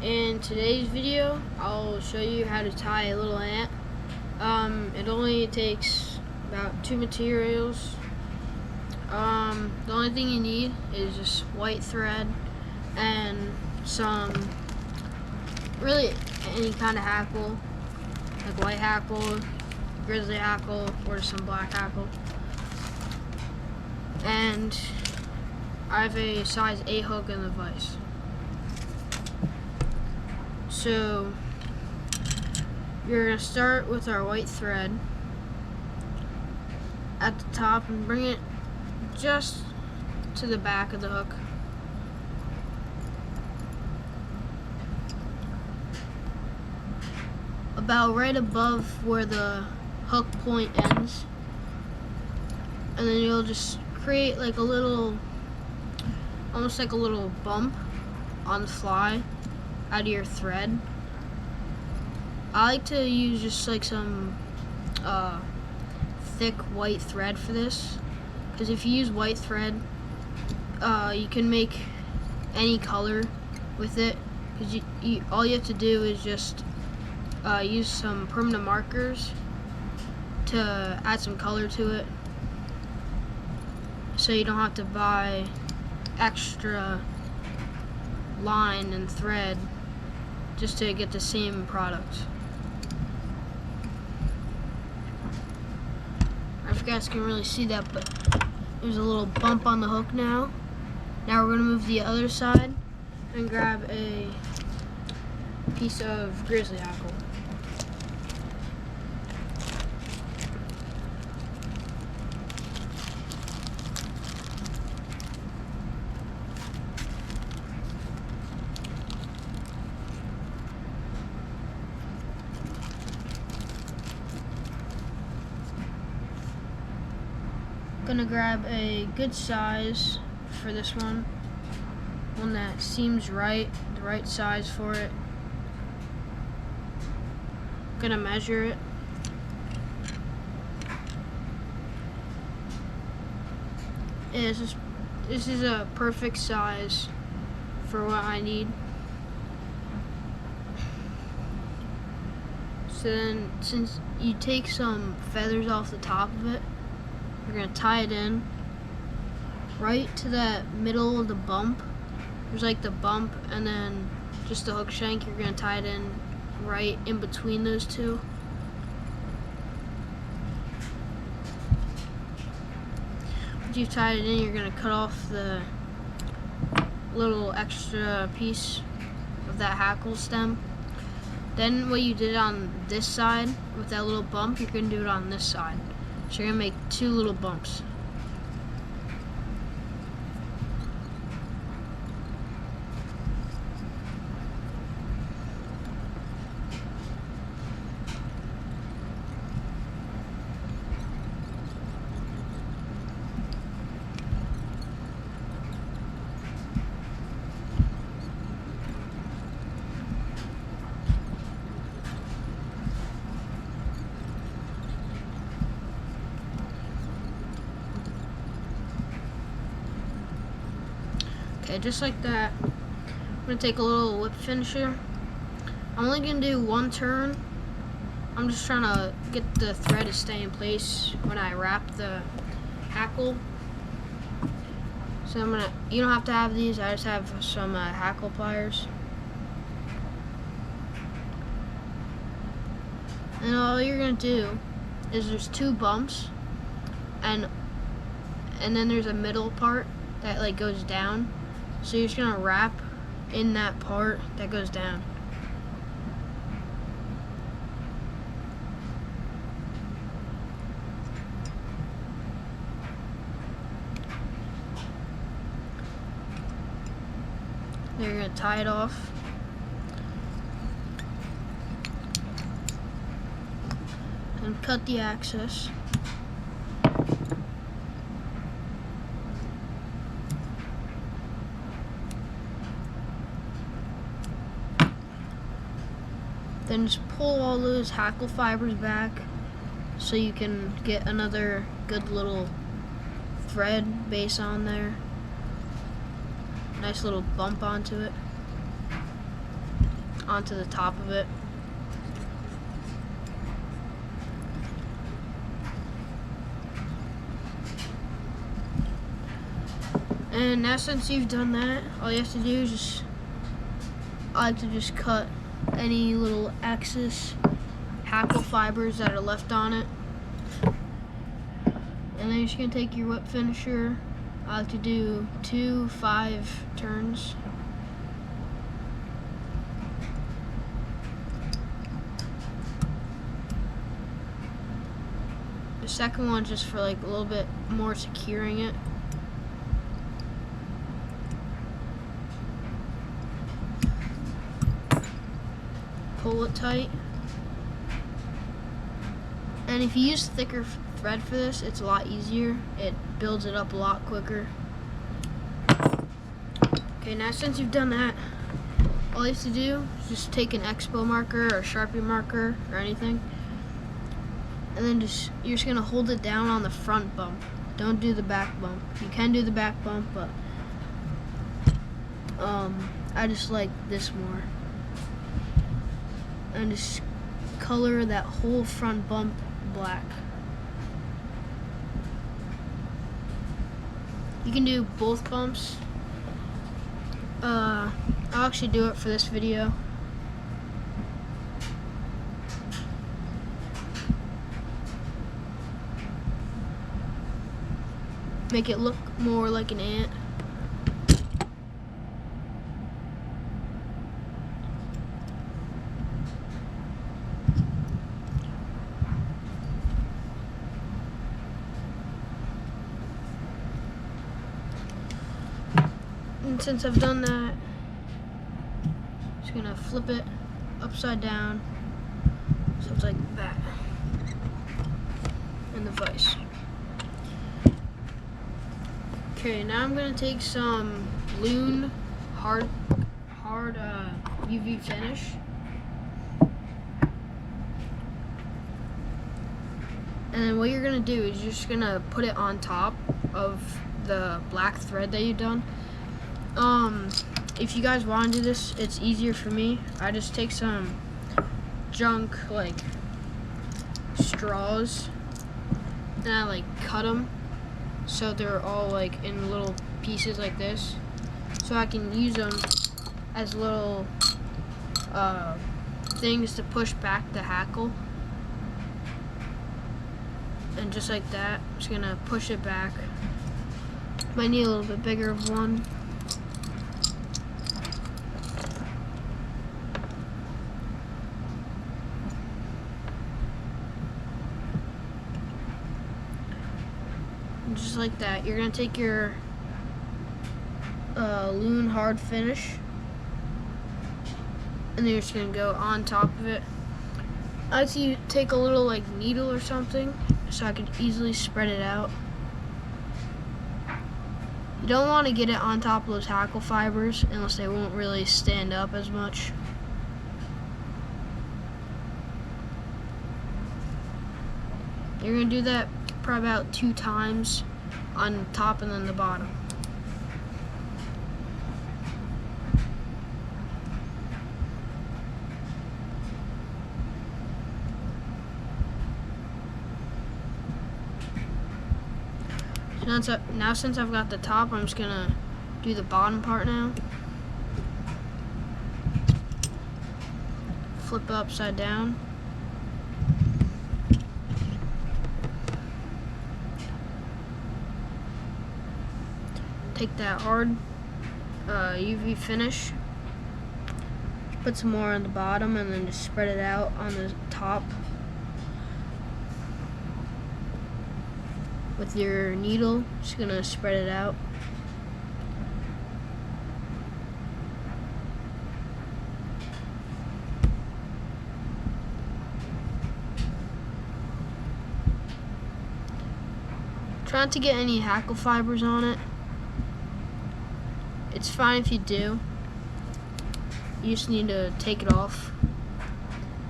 In today's video, I'll show you how to tie a little ant. It only takes about 2 materials. The only thing you need is just white thread and some, really any kind of hackle, like white hackle, grizzly hackle, or some black hackle. And I have a size 8 hook in the vise. So you're going to start with our white thread at the top and bring it just to the back of the hook. About right above where the hook point ends. And then you'll just create like a little, almost like a little bump on the fly out of your thread. I like to use just like some thick white thread for this, because if you use white thread, you can make any color with it. Because all you have to do is just use some permanent markers to add some color to it, so you don't have to buy extra line and thread just to get the same product. I don't know if you guys can really see that, but there's a little bump on the hook now. Now we're going to move the other side and grab a piece of grizzly hackle. Gonna grab a good size for this one that seems right, the right size for it. Gonna measure it. And this is a perfect size for what I need. So then, since you take some feathers off the top of it, you're going to tie it in right to that middle of the bump. There's like the bump and then just the hook shank. You're going to tie it in right in between those two. Once you've tied it in, you're going to cut off the little extra piece of that hackle stem. Then what you did on this side with that little bump, you're going to do it on this side. So you're going to make 2 little bumps. Okay, just like that. I'm going to take a little whip finisher. I'm only going to do 1 turn. I'm just trying to get the thread to stay in place when I wrap the hackle. So you don't have to have these, I just have some hackle pliers. And all you're going to do is there's 2 bumps, and then there's a middle part that like goes down. So you're just going to wrap in that part that goes down. Then you're going to tie it off. And cut the excess. Then just pull all those hackle fibers back so you can get another good little thread base on there. Nice little bump onto it. onto the top of it. And now since you've done that, all you have to do is I like to just cut any little excess hackle fibers that are left on it. And then you're just gonna take your whip finisher. I like to do 2 5 turns. The second one's just for like a little bit more securing it. Pull it tight. And if you use thicker thread for this, it's a lot easier. It builds it up a lot quicker. Okay, now since you've done that, all you have to do is just take an Expo marker or a Sharpie marker or anything, and then you're just gonna hold it down on the front bump. Don't do the back bump. You can do the back bump, but I just like this more. And just color that whole front bump black. You can do both bumps. I'll actually do it for this video. Make it look more like an ant. And since I've done that, I'm just gonna flip it upside down so it's like that, and the vise. Okay, now I'm gonna take some Loon hard UV finish. And then what you're gonna do is you're just gonna put it on top of the black thread that you've done. If you guys want to do this, it's easier for me. I just take some junk like straws and I like cut them so they're all like in little pieces like this, so I can use them as little things to push back the hackle. And just like that, I'm just gonna push it back. Might need a little bit bigger of one. And just like that, you're gonna take your Loon hard finish, and then you're just gonna go on top of it. I like to take a little like needle or something so I can easily spread it out. You don't want to get it on top of those hackle fibers unless they won't really stand up as much. You're going to do that probably about 2 times on top and then the bottom. Now since I've got the top, I'm just gonna do the bottom part now. Flip it upside down. Take that hard UV finish, put some more on the bottom, and then just spread it out on the top. With your needle, just gonna spread it out. Try not to get any hackle fibers on it. It's fine if you do. You just need to take it off.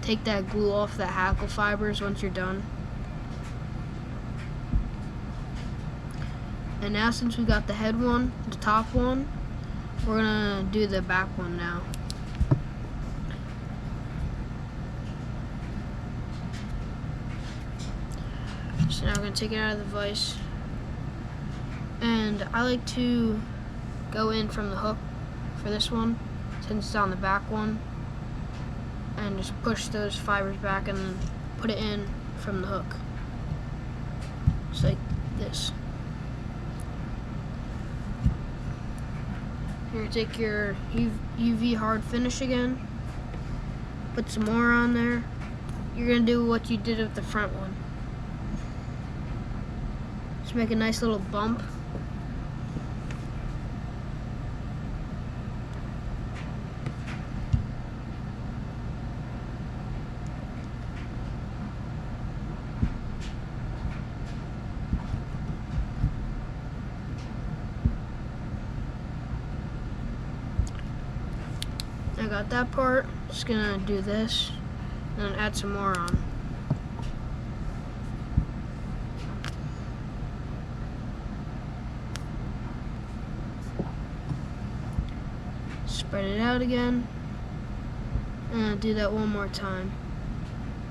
Take that glue off the hackle fibers once you're done. And now since we got the head one, the top one, we're gonna do the back one now. So now we're going to take it out of the vise. And I like to go in from the hook for this one, since it's on the back one, and just push those fibers back and then put it in from the hook. Just like this. You're going to take your UV hard finish again, put some more on there. You're going to do what you did with the front one. Just make a nice little bump. I got that part. Just gonna do this and then add some more on. Spread it out again, and I'll do that one more time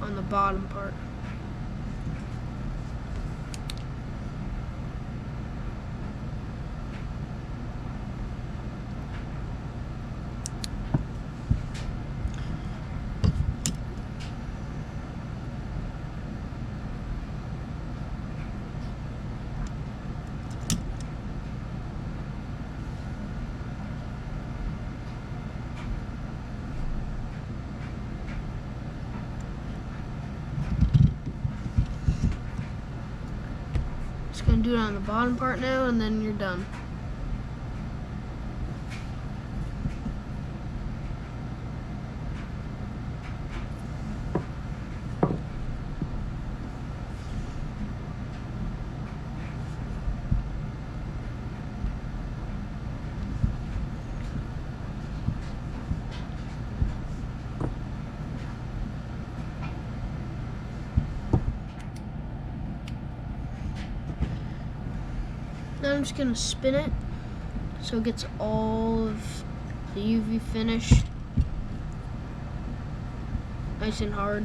on the bottom part. Just gonna do it on the bottom part now, and then you're done. Now I'm just gonna spin it so it gets all of the UV finish nice and hard.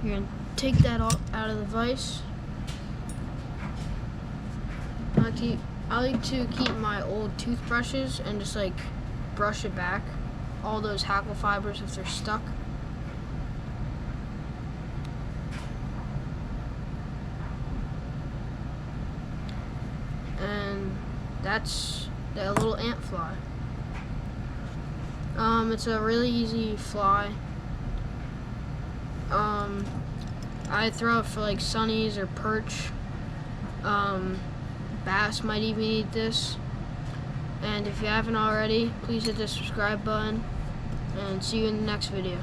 You're gonna take that all out of the vise. I like to keep my old toothbrushes and just like brush it back, all those hackle fibers if they're stuck. And that's the little ant fly. It's a really easy fly. I throw it for like sunnies or perch. Bass might even eat this. And if you haven't already, please hit the subscribe button, and see you in the next video.